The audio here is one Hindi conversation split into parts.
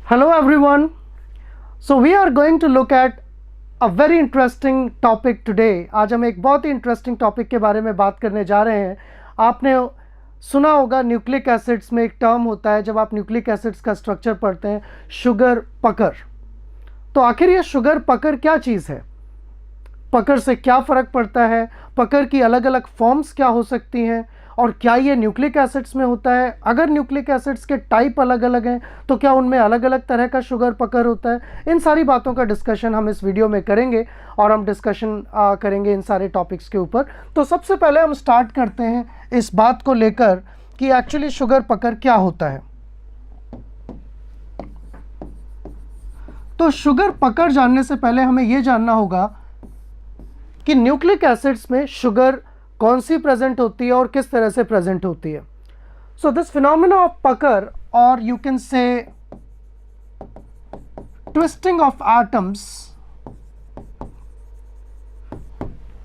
Hello everyone. So we are going to look at a very interesting topic today. आज हम एक बहुत ही इंटरेस्टिंग टॉपिक के बारे में बात करने जा रहे हैं. आपने सुना होगा न्यूक्लिक एसिड्स में एक टर्म होता है जब आप न्यूक्लिक एसिड्स का स्ट्रक्चर पढ़ते हैं, शुगर पकर. तो आखिर ये शुगर पकर क्या चीज़ है, पकर से क्या फ़र्क पड़ता है, पकर की अलग अलग फॉर्म्स क्या हो सकती हैं, और क्या ये न्यूक्लिक एसिड्स में होता है. अगर न्यूक्लिक एसिड्स के टाइप अलग अलग हैं तो क्या उनमें अलग अलग तरह का शुगर पकर होता है. इन सारी बातों का डिस्कशन हम इस वीडियो में करेंगे और हम डिस्कशन करेंगे इन सारे टॉपिक्स के ऊपर. तो सबसे पहले हम स्टार्ट करते हैं इस बात को लेकर कि एक्चुअली शुगर पकर क्या होता है. तो शुगर पकर जानने से पहले हमें यह जानना होगा कि न्यूक्लिक एसिड्स में शुगर कौन सी प्रेजेंट होती है और किस तरह से प्रेजेंट होती है. सो दिस फिनोमेना ऑफ पकर, और you can say twisting of atoms.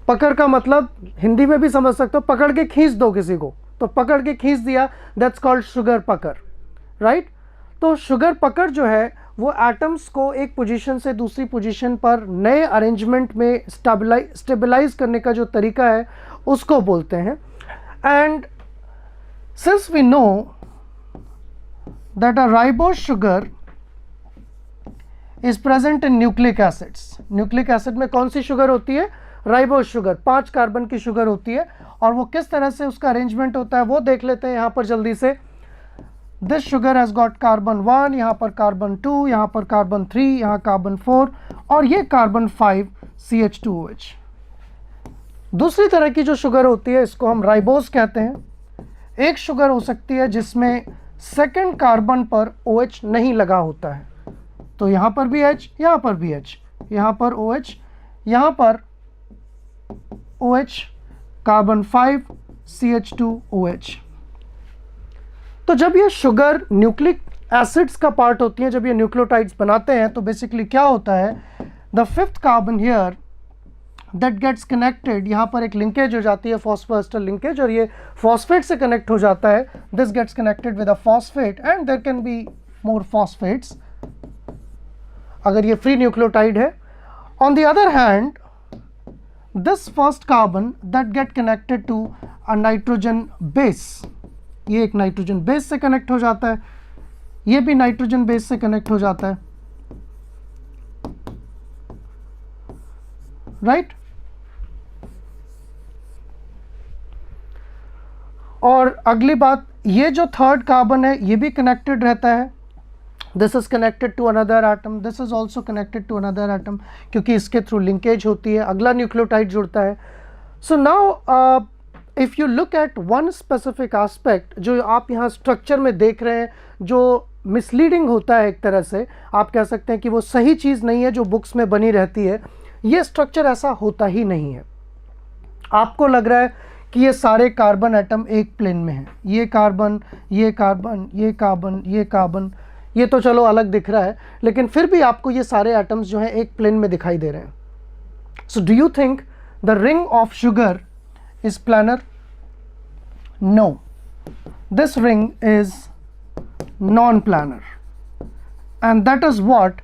पकड़ का मतलब हिंदी में भी समझ सकते हो, पकड़ के खींच दो किसी को, तो पकड़ के खींच दिया, दैट्स कॉल्ड शुगर पकर, राइट. तो शुगर पकर जो है वो एटम्स को एक पोजीशन से दूसरी पोजीशन पर नए अरेंजमेंट में स्टेबलाइज करने का जो तरीका है उसको बोलते हैं. And since we know that a ribose sugar is present in nucleic acids. Nucleic acid में कौन सी शुगर होती है? Ribose sugar. 5 कार्बन की शुगर होती है, और वो किस तरह से उसका अरेंजमेंट होता है वो देख लेते हैं यहाँ पर जल्दी से. This sugar has got carbon 1, यहाँ पर कार्बन 2, यहाँ पर कार्बन 3, यहाँ कार्बन 4, और ये कार्बन 5 CH2OH. दूसरी तरह की जो शुगर होती है इसको हम राइबोज कहते हैं. एक शुगर हो सकती है जिसमें सेकंड कार्बन पर OH नहीं लगा होता है, तो यहाँ पर भी H, यहाँ पर भी H, यहाँ पर OH, यहाँ पर OH, कार्बन 5 CH2OH. तो जब ये शुगर न्यूक्लिक एसिड्स का पार्ट होती है, जब ये न्यूक्लियोटाइड्स बनाते हैं, तो बेसिकली क्या होता है, the 5th carbon here that gets connected, यहाँ पर एक लिंकेज हो जाती है, फॉस्फोएस्टर लिंकेज, और ये फॉस्फेट से कनेक्ट हो जाता है. This gets connected with a phosphate and there can be more phosphates अगर ये फ्री न्यूक्लियोटाइड है. On the other hand, this first carbon that get connected to a nitrogen base, ये एक नाइट्रोजन बेस से कनेक्ट हो जाता है, ये भी नाइट्रोजन बेस से कनेक्ट हो जाता है, राइट. और अगली बात, ये जो थर्ड कार्बन है ये भी कनेक्टेड रहता है. This is connected to another atom, this is also connected to another atom, क्योंकि इसके थ्रू लिंकेज होती है, अगला न्यूक्लियोटाइड जुड़ता है. So now if you look at one specific aspect, जो आप यहाँ स्ट्रक्चर में देख रहे हैं, जो मिसलीडिंग होता है, एक तरह से आप कह सकते हैं कि वो सही चीज़ नहीं है जो बुक्स में बनी रहती है. ये स्ट्रक्चर ऐसा होता ही नहीं है. आपको लग रहा है कि ये सारे कार्बन एटम एक प्लेन में हैं, ये कार्बन, ये कार्बन, ये कार्बन, ये कार्बन, ये तो चलो अलग दिख रहा है, लेकिन फिर भी आपको ये सारे एटम्स जो हैं एक प्लेन में दिखाई दे रहे हैं. So do you think the ring of sugar is planar? No, this ring is non-planar, and that is what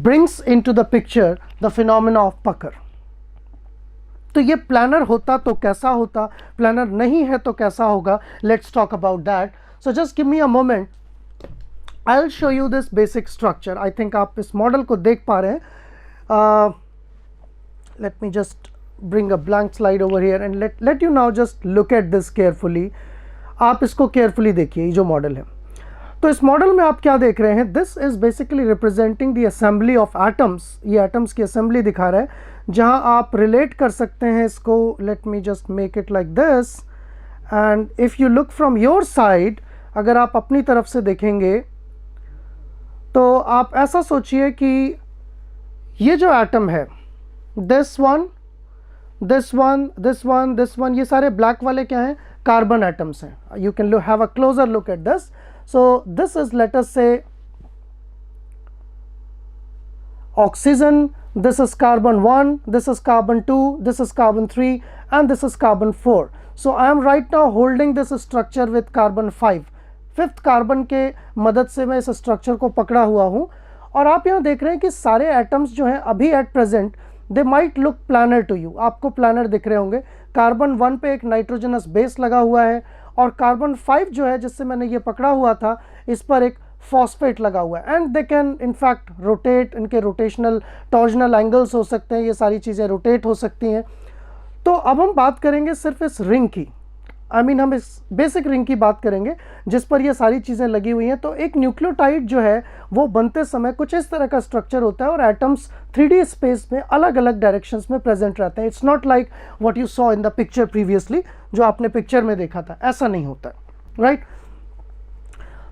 brings into the picture the phenomena of pucker. तो ये प्लानर होता तो कैसा होता, प्लानर नहीं है तो कैसा होगा. Let's talk about that. So just give me a moment. I'll show you this basic structure. I think आप इस मॉडल को देख पा रहे हैं. Let me just bring a blank slide over here and let you now just look at this carefully. आप इसको carefully देखिए, ये जो मॉडल है. तो इस मॉडल में आप क्या देख रहे हैं, this is basically representing the assembly of atoms. ये एटम्स की असेंबली दिखा रहा है, जहां आप रिलेट कर सकते हैं इसको. Let me just make it like this, and if you look from your side, अगर आप अपनी तरफ से देखेंगे तो आप ऐसा सोचिए कि ये जो एटम है, this one, this one, this one, this one, ये सारे ब्लैक वाले क्या हैं, कार्बन एटम्स हैं. You can have a closer look at this. So this is, let us से, oxygen, this is carbon 1, this is carbon 2, this is carbon 3, and this is carbon 4. So I am right now holding this structure with carbon 5. 5th carbon के मदद से मैं इस स्ट्रक्चर को पकड़ा हुआ हूँ। और आप यहाँ देख रहे हैं कि सारे एटम्स जो हैं अभी at present they might look planar to you, आपको प्लानर दिख रहे होंगे। कार्बन 1 पे एक नाइट्रोजनस बेस लगा हुआ है और कार्बन 5 जो है जिससे मैंने ये पकड़ा हुआ था, इस पर एक फॉस्फेट लगा हुआ है। And they can in fact rotate, इनके रोटेशनल टॉर्जनल एंगल्स हो सकते हैं, ये सारी चीज़ें रोटेट हो सकती हैं। तो अब हम बात करेंगे सिर्फ इस रिंग की, हम इस बेसिक रिंग की बात करेंगे जिस पर ये सारी चीज़ें लगी हुई हैं। तो एक न्यूक्लियोटाइड जो है वो बनते समय कुछ इस तरह का स्ट्रक्चर होता है और एटम्स 3D स्पेस में अलग अलग डायरेक्शंस में प्रेजेंट रहते हैं। It's not like what you saw in the picture previously, जो आपने पिक्चर में देखा था, ऐसा नहीं होता, right.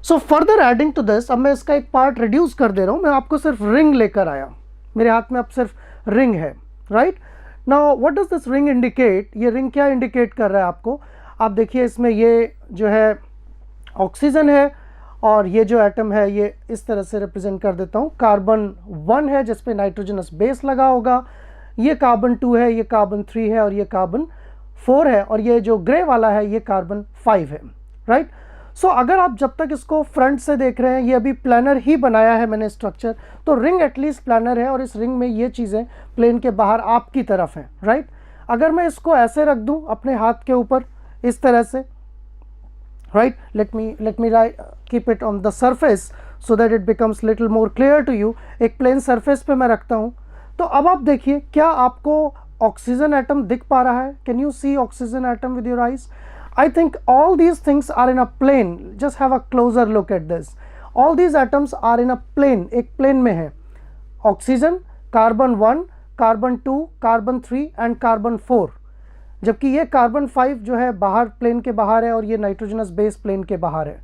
So further adding to this, अब मैं इसका एक पार्ट रिड्यूस कर दे रहा हूँ, मैं आपको सिर्फ रिंग लेकर आया, मेरे हाथ में अब सिर्फ रिंग है, right. Now what does this ring indicate, ये रिंग क्या इंडिकेट कर रहा है आपको? आप देखिए इसमें ये जो है ऑक्सीजन है और ये जो एटम है ये इस तरह से रिप्रेजेंट कर देता हूँ। कार्बन 1 है जिस पे नाइट्रोजनस बेस लगा होगा, ये कार्बन 2 है, ये कार्बन 3 है और ये कार्बन 4 है, और ये जो ग्रे वाला है ये कार्बन 5 है, राइट। सो अगर आप जब तक इसको फ्रंट से देख रहे हैं, ये अभी प्लानर ही बनाया है मैंने स्ट्रक्चर, तो रिंग एटलीस्ट प्लानर है और इस रिंग में ये चीज़ें प्लेन के बाहर आपकी तरफ हैं, राइट। अगर मैं इसको ऐसे रख दूँ अपने हाथ के ऊपर इस तरह से, right, let me keep it on the surface so that it becomes little more clear to you. एक प्लेन सरफेस पे मैं रखता हूँ, तो अब आप देखिए क्या आपको ऑक्सीजन एटम दिख पा रहा है? Can you see oxygen atom with your eyes? I think all these things are in a plane, just have a closer look at this. All these atoms are in a plane, एक प्लेन में है। Oxygen, carbon 1, carbon 2, carbon 3 and carbon 4, जबकि ये कार्बन 5 जो है बाहर, प्लेन के बाहर है, और ये नाइट्रोजनस बेस प्लेन के बाहर है।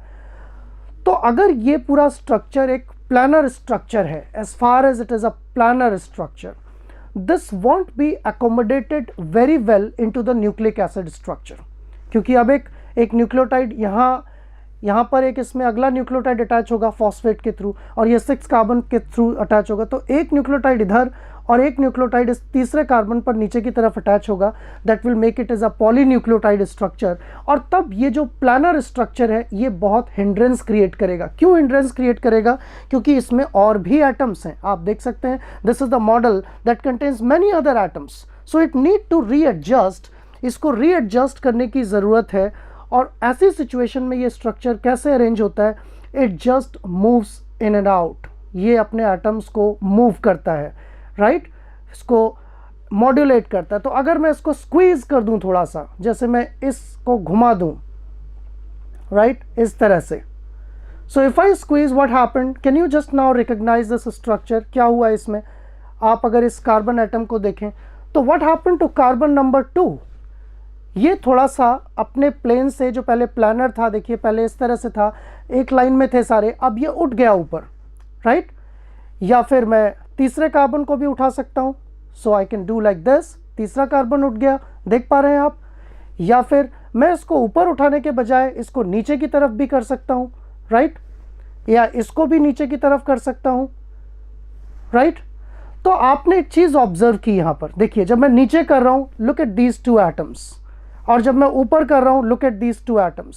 तो अगर ये पूरा स्ट्रक्चर एक प्लानर स्ट्रक्चर है, as far as it is a planar structure, this won't be accommodated very well into the nucleic acid structure, क्योंकि अब एक न्यूक्लियोटाइड यहाँ पर एक इसमें अगला न्यूक्लियोटाइड अटैच होगा फॉस्फेट के थ्रू, और ये 6 कार्बन के थ्रू अटैच होगा। तो एक न्यूक्लियोटाइड इधर और एक न्यूक्लियोटाइड इस तीसरे कार्बन पर नीचे की तरफ अटैच होगा, that will make it as a polynucleotide structure. और तब ये जो प्लानर स्ट्रक्चर है ये बहुत हिंड्रेंस क्रिएट करेगा। क्यों हिंड्रेंस क्रिएट करेगा? क्योंकि इसमें और भी एटम्स हैं, आप देख सकते हैं, this is the model that contains many other atoms, so it need to readjust, इसको रीएडजस्ट करने की ज़रूरत है। और ऐसी सिचुएशन में ये स्ट्रक्चर कैसे अरेंज होता है? It just moves in and out, ये अपने एटम्स को मूव करता है, राइट, इसको मॉड्यूलेट करता है। तो अगर मैं इसको स्क्वीज कर दूं थोड़ा सा, जैसे मैं इसको घुमा दूं, राइट, इस तरह से, so if I squeeze what happened, can you just now recognise this structure? क्या हुआ इसमें? आप अगर इस कार्बन एटम को देखें तो what happened to carbon number 2? ये थोड़ा सा अपने प्लेन से, जो पहले प्लानर था, देखिए पहले इस तरह से था, एक लाइन में थे सारे, अब ये उठ गया ऊपर, राइट। या फिर मैं तीसरे कार्बन को भी उठा सकता हूँ, so I can do like this, तीसरा कार्बन उठ गया, देख पा रहे हैं आप। या फिर मैं इसको ऊपर उठाने के बजाय इसको नीचे की तरफ भी कर सकता हूँ, राइट, या इसको भी नीचे की तरफ कर सकता हूँ, राइट। तो आपने एक चीज़ ऑब्जर्व की यहाँ पर, देखिए जब मैं नीचे कर रहा हूँ, लुक एट दीज 2 एटम्स, और जब मैं ऊपर कर रहा हूँ, look at these 2 atoms.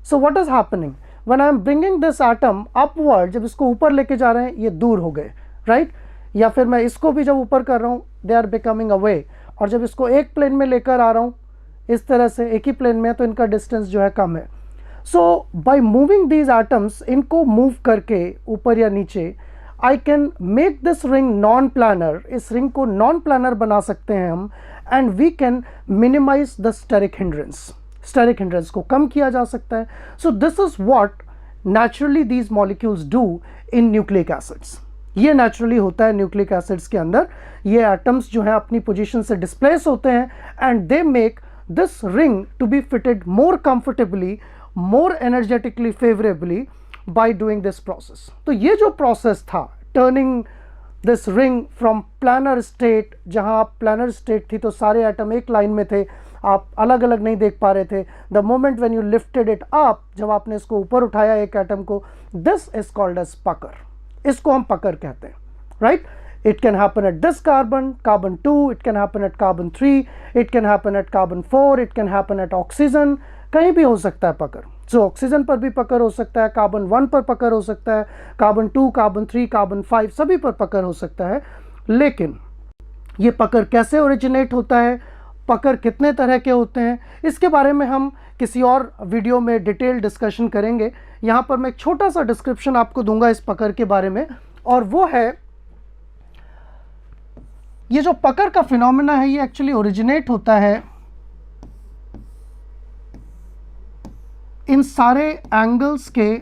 So what is happening when I am bringing this atom upward, जब इसको ऊपर लेके जा रहे हैं ये दूर हो गए, राइट। या फिर मैं इसको भी जब ऊपर कर रहा हूँ, दे आर बिकमिंग अवे, और जब इसको एक प्लेन में लेकर आ रहा हूँ इस तरह से, एक ही प्लेन में है, तो इनका डिस्टेंस जो है कम है। So by moving these atoms, इनको मूव करके ऊपर या नीचे, I can make this ring non planar, इस रिंग को नॉन प्लानर बना सकते हैं हम, and we can minimize the steric hindrance, steric hindrance को कम किया जा सकता है। So this is what naturally these molecules do in nucleic acids. ये नेचुरली होता है न्यूक्लिक एसिड्स के अंदर, ये एटम्स जो हैं अपनी पोजीशन से डिस्प्लेस होते हैं, and they make this ring to be fitted more comfortably, more energetically favourably by doing this process. तो ये जो प्रोसेस था, turning this ring from planar state, जहां आप प्लानर स्टेट थी तो सारे एटम एक लाइन में थे, आप अलग अलग नहीं देख पा रहे थे, the moment when you lifted it up, जब आपने इसको ऊपर उठाया एक एटम को, दिस इज कॉल्ड एज पकर, इसको हम पकर कहते हैं, right. It can happen at this carbon, carbon 2, it can happen at carbon 3, it can happen at carbon 4, it can happen at oxygen, कहीं भी हो सकता है पकर। सो ऑक्सीजन पर भी पकड़ हो सकता है, कार्बन 1 पर पकड़ हो सकता है, कार्बन 2, कार्बन 3, कार्बन 5 सभी पर पकड़ हो सकता है। लेकिन ये पकड़ कैसे ओरिजिनेट होता है, पकड़ कितने तरह के होते हैं, इसके बारे में हम किसी और वीडियो में डिटेल डिस्कशन करेंगे। यहाँ पर मैं एक छोटा सा डिस्क्रिप्शन आपको दूंगा इस पकड़ के बारे में, और वो है ये जो पकड़ का फिनोमेना है ये एक्चुअली ओरिजिनेट होता है इन सारे एंगल्स के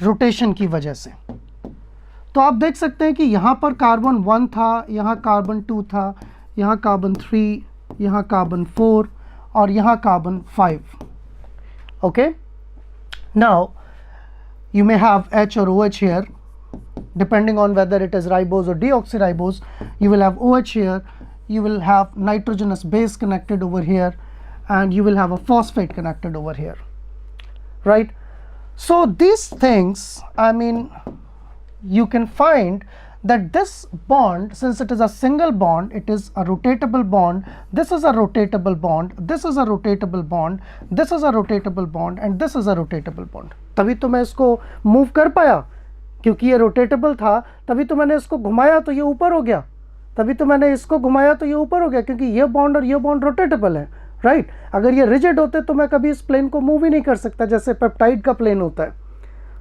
रोटेशन की वजह से। तो आप देख सकते हैं कि यहाँ पर कार्बन 1 था, यहाँ कार्बन 2 था, यहाँ कार्बन 3, यहाँ कार्बन 4 और यहाँ carbon 5। Okay, now you may have H or OH here, depending on whether it is ribose or deoxyribose. You will have OH here, you will have nitrogenous base connected over here, and you will have a phosphate connected over here, right? So these things, I mean, you can find that this bond, since it is a single bond, it is a rotatable bond. This is a rotatable bond, this is a rotatable bond, this is a rotatable bond, and this is a rotatable bond. तभी तो मैं इसको मूव कर पाया, क्योंकि ये रोटेटेबल था, तभी तो मैंने इसको घुमाया तो ये ऊपर हो गया, तभी तो मैंने इसको घुमाया तो ये ऊपर हो गया, क्योंकि ये बॉन्ड और ये बॉन्ड रोटेटेबल है, राइट? अगर ये रिजिड होते तो मैं कभी इस प्लेन को मूव ही नहीं कर सकता, जैसे पेप्टाइड का प्लेन होता है।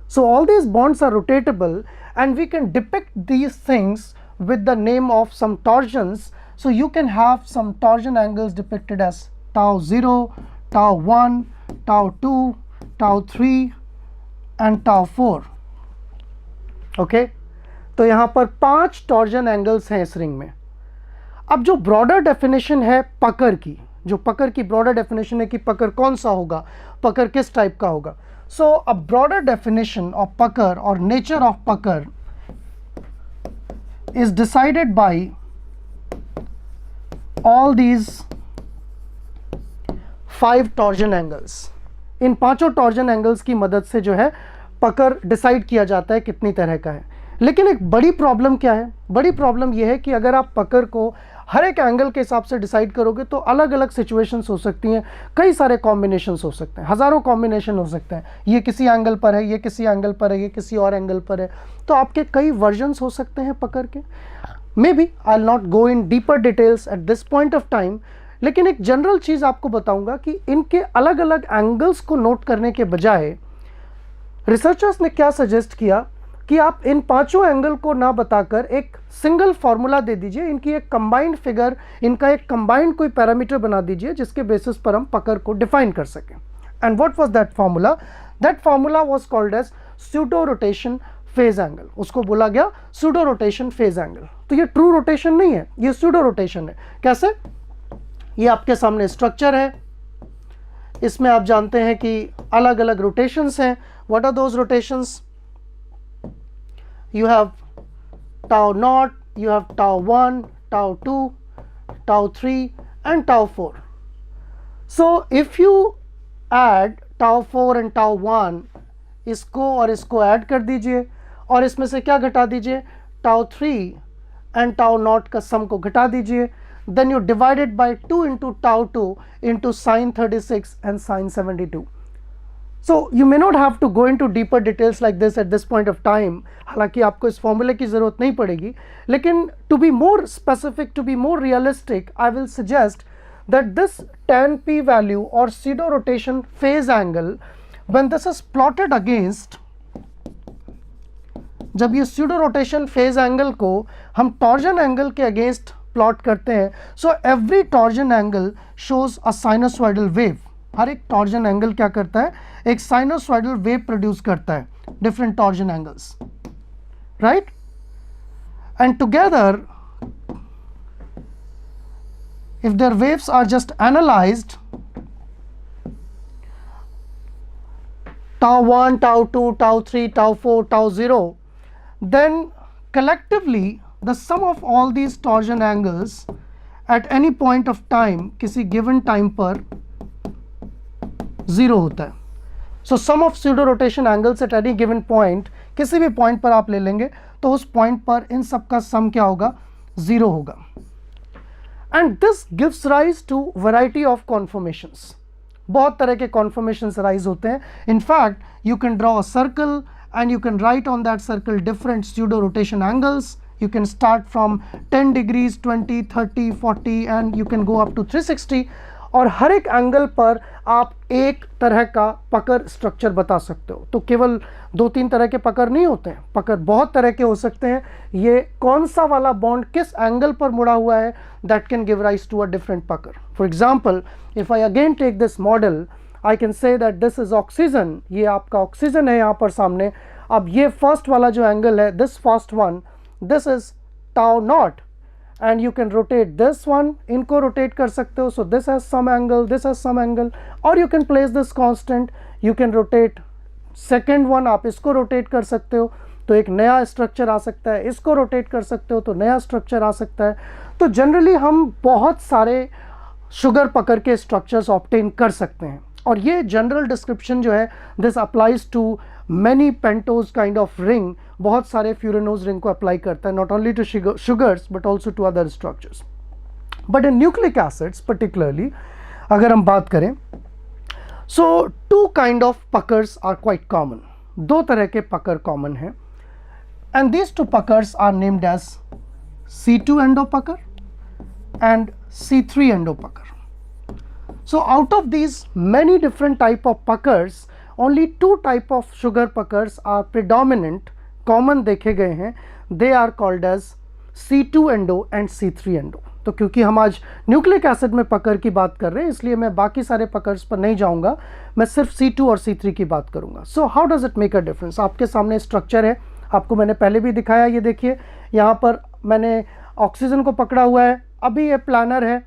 So all these bonds are rotatable, and we can depict these things with the name of some torsions. So you can have some torsion angles depicted as tau 0, tau 1, tau 2, tau 3 and tau 4. Okay, तो यहाँ पर 5 torsion angles हैं इस रिंग में। अब जो ब्रॉडर डेफिनेशन है पकड़ की, जो पकड़ की ब्रॉडर डेफिनेशन है कि पकड़ कौन सा होगा, पकड़ किस टाइप का होगा। So a broader definition of pucker or nature of pucker is decided by all these 5 torsion angles. In 5 torsion angles की मदद से जो है पकड़ डिसाइड किया जाता है कितनी तरह का है। लेकिन एक बड़ी प्रॉब्लम क्या है? बड़ी प्रॉब्लम यह है कि अगर आप पकड़ को हर एक एंगल के हिसाब से डिसाइड करोगे तो अलग अलग सिचुएशंस हो सकती हैं, कई सारे कॉम्बिनेशंस हो सकते हैं, हज़ारों कॉम्बिनेशन हो सकते हैं। ये किसी एंगल पर है, ये किसी एंगल पर है, ये किसी और एंगल पर है, तो आपके कई वर्जन्स हो सकते हैं पकड़ के। Maybe I will not go in deeper details at this point of time, लेकिन एक जनरल चीज़ आपको बताऊंगा कि इनके अलग अलग एंगल्स को नोट करने के बजाय रिसर्चर्स ने क्या सजेस्ट किया कि आप इन 5 एंगल को ना बताकर एक सिंगल फार्मूला दे दीजिए, इनकी एक कंबाइंड फिगर, इनका एक कंबाइंड कोई पैरामीटर बना दीजिए जिसके बेसिस पर हम पकड़ को डिफाइन कर सकें। And what was that formula? That formula was called as pseudo rotation phase angle. उसको बोला गया सूडो रोटेशन फेज एंगल। तो ये ट्रू रोटेशन नहीं है, ये सूडो रोटेशन है। कैसे? ये आपके सामने स्ट्रक्चर है, इसमें आप जानते हैं कि अलग अलग रोटेशंस हैं। What are those rotations? You have tau naught, you have tau 1, tau 2, tau 3 and tau 4. So if you add tau 4 and tau 1, इसको और इसको ऐड कर दीजिए और इसमें से क्या घटा दीजिए? tau 3 and tau naught का सम को घटा दीजिए। Then you divide it by 2 into tau 2 into sin 36 and sin 72. So you may not have to go into deeper details like this at this point of time. हालांकि आपको इस फॉर्मूले की ज़रूरत नहीं पड़ेगी, लेकिन to be more specific, to be more realistic, I will suggest that this tan p value or pseudo rotation phase angle, when this is plotted against, जब ये pseudo rotation phase angle को हम torsion angle के against plot करते हैं, so every torsion angle shows a sinusoidal wave. हर एक टॉर्जन एंगल क्या करता है? एक साइनोसॉइडल वेव प्रोड्यूस करता है, different torsion angles, right? And together if their waves are just analysed, tau 1, tau 2, tau 3, tau 4, tau 0, then collectively the sum of all these torsion angles at any point of time, किसी given time पर 0 होता है। So sum of pseudo rotation angles at any given point, किसी भी पॉइंट पर आप ले लेंगे तो उस पॉइंट पर इन सब का सम क्या होगा? 0 होगा। And this gives rise to variety of conformations. बहुत तरह के कॉन्फॉर्मेशंस राइज होते हैं. In fact you can draw a circle and you can write on that circle different pseudo rotation angles. You can start from 10 degrees, 20, 30, 40 and you can go up to 360. और हर एक एंगल पर आप एक तरह का पकड़ स्ट्रक्चर बता सकते हो. तो केवल 2-3 तरह के पकड़ नहीं होते हैं, पकड़ बहुत तरह के हो सकते हैं. ये कौन सा वाला बॉन्ड किस एंगल पर मुड़ा हुआ है, that can give rise to a different pucker. For example, if I again take this model, I can say that this is oxygen. ये आपका ऑक्सीजन है यहाँ पर सामने. अब ये फर्स्ट वाला जो एंगल है, this first one, this is tau not and you can rotate this one, इनको rotate कर सकते हो. So this has some angle, this has some angle, or you can place this constant. You can rotate second one, आप इसको rotate कर सकते हो तो एक नया स्ट्रक्चर आ सकता है. इसको rotate कर सकते हो तो नया स्ट्रक्चर आ सकता है. तो जनरली हम बहुत सारे शुगर पकड़ के स्ट्रक्चर्स ऑब्टेन कर सकते हैं. और ये जनरल डिस्क्रिप्शन जो है, this applies to many pentose kind of ring, बहुत सारे फ्यूरेनोज रिंग को अप्लाई करता है, not only to sugars but also to other structures. But in nucleic acids particularly अगर हम बात करें, so two kind of puckers are quite common. दो तरह के पकड़ कॉमन हैं and these two puckers are named as C2 endo pucker and C3 endo pucker. So out of these many different type of puckers, only two type of sugar puckers are predominant, common देखे गए हैं. They are called as C2 endo and C3 endo. तो क्योंकि हम आज न्यूक्लिक एसिड में पकड़ की बात कर रहे हैं, इसलिए मैं बाकी सारे पकर्स पर नहीं जाऊंगा, मैं सिर्फ C2 और C3 की बात करूंगा. So how does it make a difference. आपके सामने स्ट्रक्चर है, आपको मैंने पहले भी दिखाया. ये देखिए, यहाँ पर मैंने ऑक्सीजन को पकड़ा हुआ है. अभी ये प्लानर है,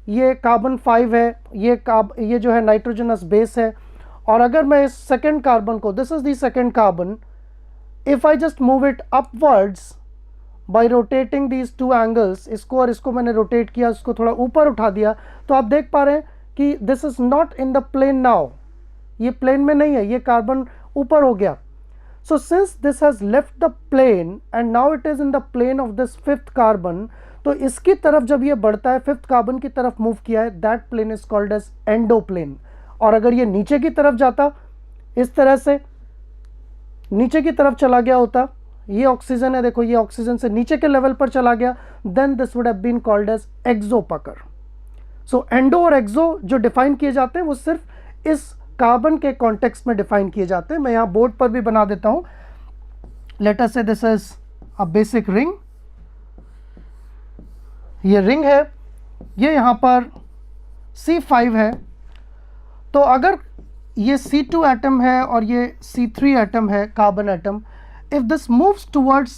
ये कार्बन 5 है, ये जो है नाइट्रोजनस बेस है. और अगर मैं इस सेकेंड कार्बन को, this is the second carbon, if I just move it upwards bye rotating these two angles, इसको और इसको मैंने रोटेट किया, इसको थोड़ा ऊपर उठा दिया, तो आप देख पा रहे हैं कि this is not in the plane now. ये प्लेन में नहीं है, ये कार्बन ऊपर हो गया. So since this has left the plane and now it is in the plane of this fifth carbon, तो इसकी तरफ जब ये बढ़ता है, फिफ्थ कार्बन की तरफ मूव किया है, that plane is called as endo plane. और अगर ये नीचे की तरफ जाता, इस तरह से नीचे की तरफ चला गया होता, ये ऑक्सीजन है, देखो ये ऑक्सीजन से नीचे के लेवल पर चला गया, then this would have been called as exo pucker. So endo और एक्सो जो डिफाइन किए जाते हैं वो सिर्फ इस कार्बन के कॉन्टेक्स्ट में डिफाइन किए जाते हैं. मैं यहाँ बोर्ड पर भी बना देता हूँ. लेट अस से this is a basic ring. ये रिंग है, ये यहाँ पर C5 है. तो अगर ये C2 एटम है और ये C3 एटम है, carbon atom, if this moves towards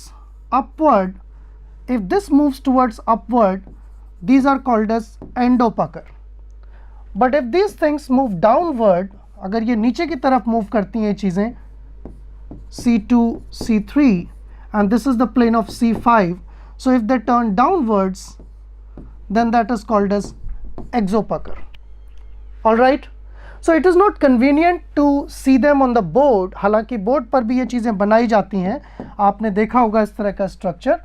upward, if this moves towards upward, these are called as endo pucker. But if these things move downward, अगर ये नीचे की तरफ मूव करती हैं ये चीज़ें, C2, C3 and this is the plane of C5, so if they turn downwards, then that is called as exopucker. All right, so it is not convenient to see them on the board. हालांकि बोर्ड पर भी ये चीज़ें बनाई जाती हैं, आपने देखा होगा इस तरह का structure.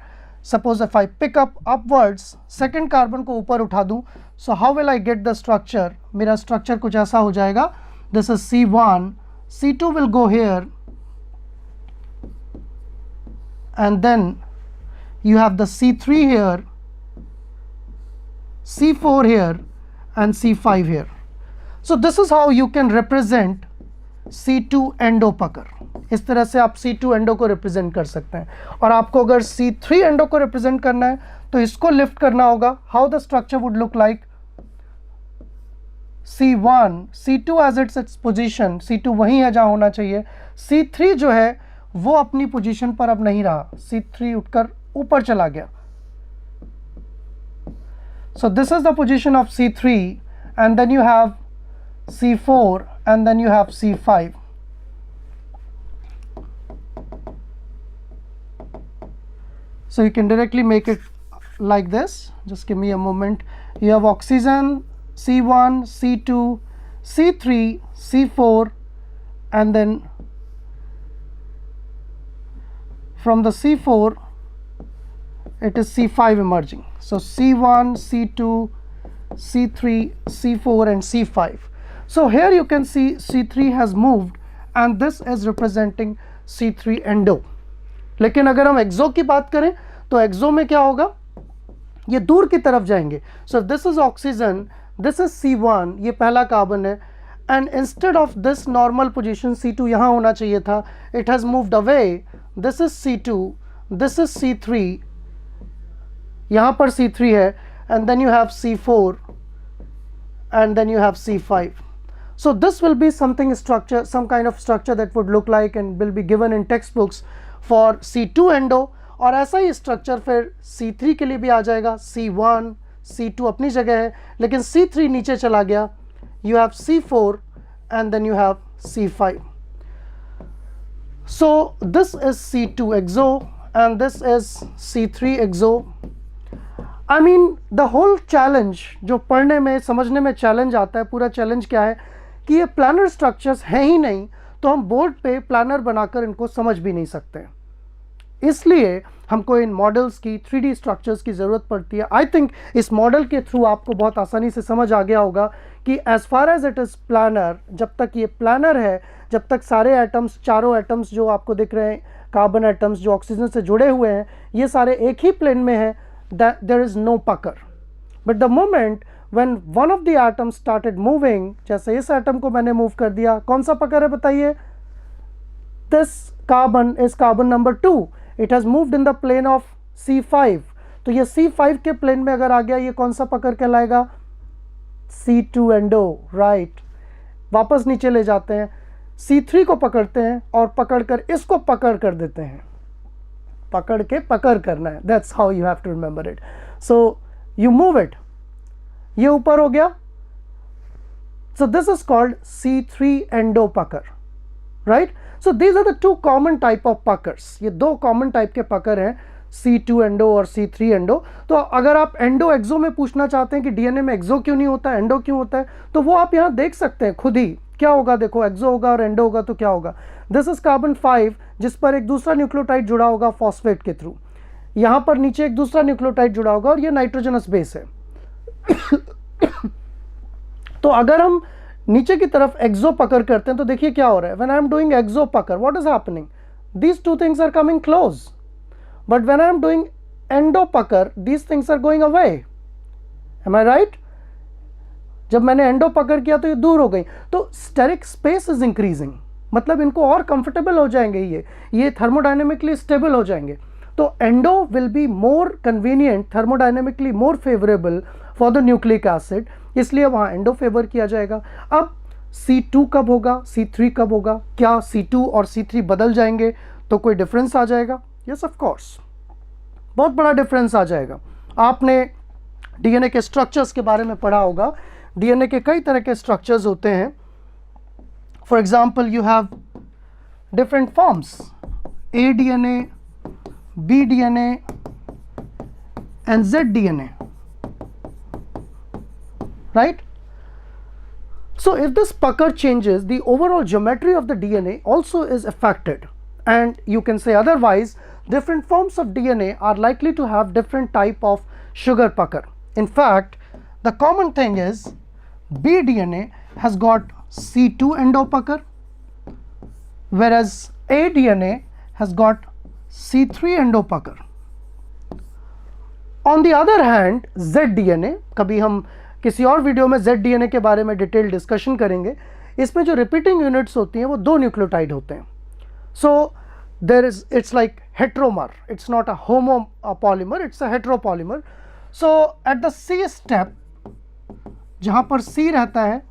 Suppose if I pick up upwards, second carbon को ऊपर उठा दूँ, so how will I get the structure? मेरा structure कुछ ऐसा हो जाएगा. This is C1, C2 will go here, and then you have the C3 here, C4 here, and C5 here. So this is how you can represent C2 endo pucker. इस तरह से आप C2 एंडो को रिप्रेजेंट कर सकते हैं. और आपको अगर C3 एंडो को रिप्रेजेंट करना है तो इसको लिफ्ट करना होगा. How the structure would look like, C1, C2 as its position, C2 वहीं है जहां होना चाहिए. C3 जो है वो अपनी पोजीशन पर अब नहीं रहा, C3 उठकर ऊपर चला गया. So this is the position of C3, and then you have C4, and then you have C5. So you can directly make it like this. Just give me a moment. You have oxygen, C1, C2, C3, C4, and then from the C4 it is C5 emerging. So C1, C2, C3, C4 and C5. So here you can see C3 has moved and this is representing C3 endo. लेकिन अगर हम एक्सो की बात करें तो एक्सो में क्या होगा, ये दूर की तरफ जाएंगे. सो this is oxygen, this is C1, ये पहला कार्बन है, and instead of this normal position C2 यहाँ होना चाहिए था, it has moved away. This is C2, this is C3, यहाँ पर C3 है, and then you have C4 and then you have C5. So this will be something structure, some kind of structure that would look like and will be given in textbooks for C2 endo. और ऐसा ही स्ट्रक्चर फिर C3 के लिए भी आ जाएगा. C1, C2 अपनी जगह है, लेकिन C3 नीचे चला गया. You have C4 and then you have C5. So this is C2 exo and this is C3 exo. I mean the whole challenge, जो पढ़ने में समझने में चैलेंज आता है, पूरा चैलेंज क्या है कि ये प्लानर स्ट्रक्चर्स हैं ही नहीं, तो हम बोर्ड पे प्लानर बनाकर इनको समझ भी नहीं सकते. इसलिए हमको इन मॉडल्स की 3D स्ट्रक्चर्स की ज़रूरत पड़ती है. आई थिंक इस मॉडल के थ्रू आपको बहुत आसानी से समझ आ गया होगा कि as far as it is planar, जब तक ये प्लानर है, जब तक सारे एटम्स, चारों एटम्स जो आपको दिख रहे हैं, कार्बन एटम्स जो ऑक्सीजन से जुड़े हुए हैं, ये सारे एक ही प्लेन में हैं, देयर इज़ नो पकड़. But the moment when one of the atoms started moving, जैसे इस एटम को मैंने मूव कर दिया, कौन सा पकड़ है बताइए? This carbon is carbon number 2. It has moved in the plane of C5. तो ये C5 के प्लेन में अगर आ गया, ये कौन सा पकड़ कहलाएगा? C2 endo, right. वापस नीचे ले जाते हैं, C3 को पकड़ते हैं और पकड़कर इसको पकड़ कर देते हैं. पकड़ के पकड़ करना है. That's how you have to remember it. So you move it. ये ऊपर हो गया. So this is called C3 endo pucker, right? So these are the two common type of puckers. ये दो common type के पकड़ हैं, C2 endo और C3 endo. तो अगर आप endo exo में पूछना चाहते हैं कि DNA में exo क्यों नहीं होता, endo क्यों होता है, तो वो आप यहाँ देख सकते हैं खुद ही. क्या होगा देखो, exo होगा और endo होगा तो क्या होगा. This is carbon 5 जिस पर एक दूसरा न्यूक्लियोटाइड जुड़ा होगा फॉस्फेट के थ्रू. यहाँ पर नीचे एक दूसरा न्यूक्लियोटाइड जुड़ा होगा और ये नाइट्रोजनस बेस है. तो अगर हम नीचे की तरफ एक्सो पकड़ करते हैं तो देखिए क्या हो रहा है. When I am doing exo pucker, what is happening? These two things are coming close. But when I am doing endo pucker, these things are going away. Am I right? जब मैंने एंडो पकड़ किया तो ये दूर हो गई, तो स्टेरिक स्पेस इज इंक्रीजिंग, मतलब इनको और कंफर्टेबल हो जाएंगे, ये थर्मोडायनेमिकली स्टेबल हो जाएंगे. तो endo will be more convenient, thermodynamically more favourable for the nucleic acid, इसलिए वहाँ एंडो फेवर किया जाएगा. अब C2 कब होगा, C3 कब होगा? क्या C2 और C3 बदल जाएंगे तो कोई डिफरेंस आ जाएगा? यस ऑफ कोर्स, बहुत बड़ा डिफरेंस आ जाएगा. आपने DNA के स्ट्रक्चर्स के बारे में पढ़ा होगा. DNA के कई तरह के स्ट्रक्चर्स होते हैं. For example you have different forms, ADNA, BDNA and ZDNA, right? So if this pucker changes, the overall geometry of the DNA also is affected, and you can say otherwise, different forms of DNA are likely to have different type of sugar pucker. In fact, the common thing is BDNA has got C2 endo pucker, whereas ADNA has got C3 endo pucker. On the other hand, ZDNA, कभी हम किसी और वीडियो में ZDNA के बारे में डिटेल डिस्कशन करेंगे. इसमें जो रिपीटिंग यूनिट्स होती हैं वो दो न्यूक्लियोटाइड होते हैं. So there is, it's like heteromer, it's not a homo polymer, it's a heteropolymer. So at the C step, जहाँ पर C रहता है,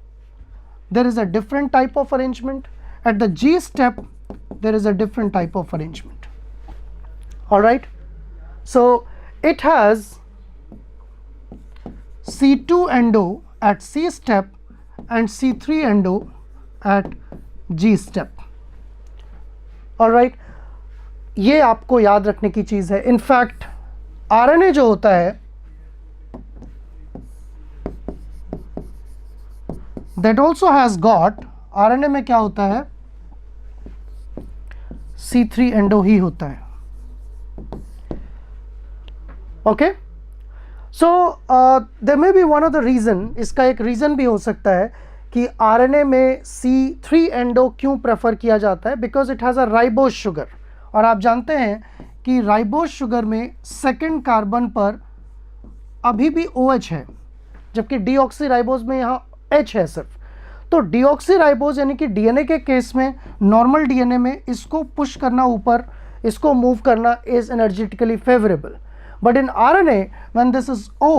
there is a different type of arrangement. At the G step there is a different type of arrangement. Alright, so it has C2 endo at C step and C3 endo at G step. Alright, ये आपको याद रखने की चीज़ है. इनफैक्ट RNA जो होता है, that also has got, RNA में क्या होता है? C3 endo ही होता है. Okay, so there may be one of the reason, इसका एक रीज़न भी हो सकता है कि आरएनए में C3 एंडो क्यों प्रेफर किया जाता है, because it has a ribose sugar. और आप जानते हैं कि राइबोज शुगर में सेकंड कार्बन पर अभी भी OH है, जबकि डीऑक्सीराइबोज में यहाँ H है सिर्फ। तो डीऑक्सीराइबोज यानी कि डीएनए के केस में, नॉर्मल डीएनए में इसको पुश करना ऊपर, इसको मूव करना is energetically favourable, but in RNA when this is O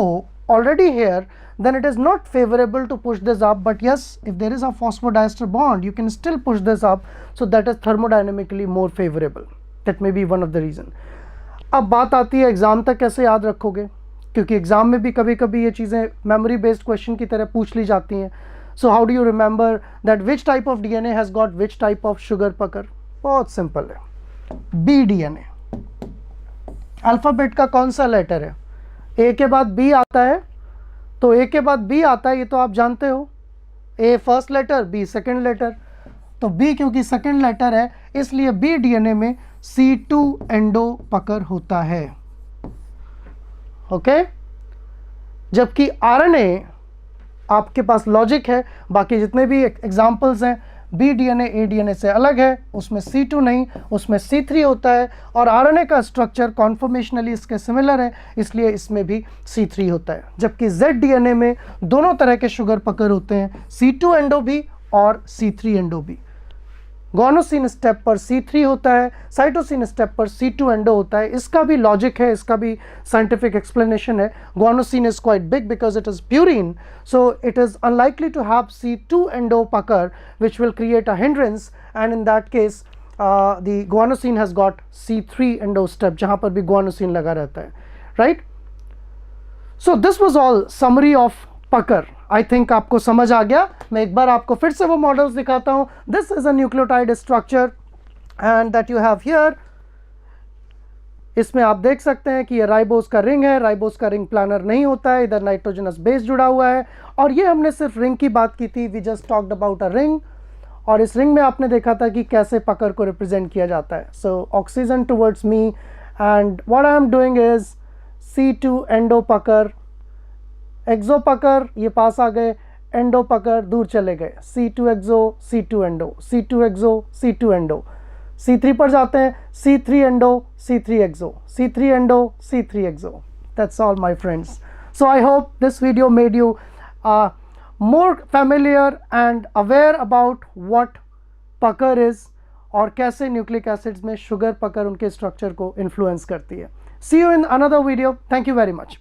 already here, then it is not favorable to push this up. But yes, if there is a phosphodiester bond, you can still push this up, so that is thermodynamically more favorable. That may be one of the reason. अब बात आती है एग्जाम तक कैसे याद रखोगे, क्योंकि एग्जाम में भी कभी कभी ये चीज़ें मेमोरी बेस्ड क्वेश्चन की तरह पूछ ली जाती हैं। So how do you remember that which type of DNA has got which type of sugar pucker? बहुत सिंपल है, बी डीएनए। अल्फ़ाबेट का कौन सा लेटर है? ए के बाद बी आता है, तो ए के बाद बी आता है, ये तो आप जानते हो। A first letter, B second letter, तो बी क्योंकि सेकंड लेटर है इसलिए बी डीएनए में C2 एंडो पकर होता है। ओके, जबकि आरएनए आपके पास लॉजिक है, बाकी जितने भी एग्जांपल्स हैं, बी डीएनए ए डीएनए से अलग है, उसमें C2 नहीं, उसमें C3 होता है, और आरएनए का स्ट्रक्चर कॉन्फॉर्मेशनली इसके सिमिलर है, इसलिए इसमें भी C3 होता है। जबकि Z डीएनए में दोनों तरह के शुगर पकर होते हैं, C2 एंडो भी और C3 एंडो भी। गुआनोसिन स्टेप पर C3 होता है, साइटोसिन स्टेप पर C2 एंडो होता है। इसका भी लॉजिक है, इसका भी साइंटिफिक एक्सप्लेनेशन है। Guanosine is quite big because it is purine, so it is unlikely to have C2 endo pucker which will create a hindrance, and in that case the guanosine has got C3 endo step जहाँ पर भी guanosine लगा रहता है, right? So this was all summary of pucker. I think आपको समझ आ गया। मैं एक बार आपको फिर से वो मॉडल्स दिखाता हूँ। This is a nucleotide structure and that you have here. इसमें आप देख सकते हैं कि ये राइबोस का रिंग है। राइबोस का रिंग प्लानर नहीं होता है, इधर नाइट्रोजनस बेस जुड़ा हुआ है, और ये हमने सिर्फ रिंग की बात की थी। We just talked about a ring, और इस रिंग में आपने देखा था कि कैसे पकर को रिप्रेजेंट किया जाता है। So oxygen towards me, and what I am doing is C2 endo pucker, exo pucker ये पास आ गए, एंडो पकर दूर चले गए, C2 एक्सो C2 एंडो, C2 एक्सो C2 एंडो। C3 पर जाते हैं, C3 endo C3 exo, C3 endo C3 exo. That's all my friends. So I hope this video made you more familiar and aware about what pucker is, और कैसे न्यूक्लिक एसिड्स में शुगर पकर उनके स्ट्रक्चर को इन्फ्लुएंस करती है। See you in another video. Thank you very much.